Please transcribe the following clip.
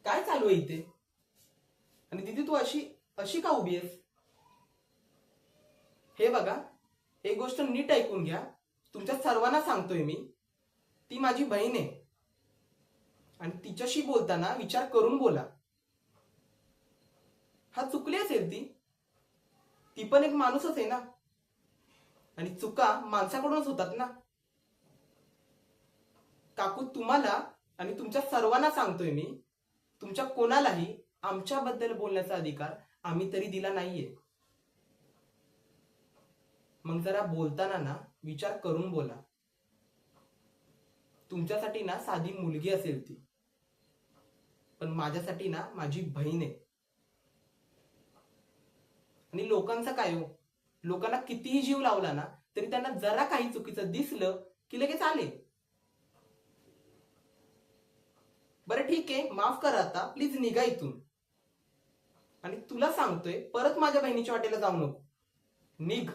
काय चालू आहे इथे? आणि दीदी तू अशी अशी का उभी आहेस? हे बघा, एक गोष्ट नीट ऐकून घ्या. तुमच्या सर्वांना सांगतोय मी, ती माझी बहीण आहे आणि तिच्याशी बोलताना विचार करून बोला. हा चुकली असेल ती पण एक माणूसच आहे ना, आणि चुका माणसाकडूनच होतात ना. काकू, तुम्हाला आणि तुमच्या सर्वांना सांगतोय मी, तुमच्या कोणालाही आमच्याबद्दल बोलण्याचा अधिकार आम्ही तरी दिला नाहीये. मग जरा बोलताना ना विचार करून बोला. तुमच्यासाठी ना साधी मुलगी असेल ती, पण माझ्यासाठी ना माझी बहीण आहे. आणि लोकांचं काय हो, लोकांना कितीही जीव लावला ना तरी त्यांना जरा काही चुकीचं दिसलं की लगेच आले. बरं ठीक आहे, माफ करा, आता प्लीज निघा इथून. आणि तुला सांगतोय, परत माझ्या बहिणीच्या वाटेला जाऊ नको. निघ.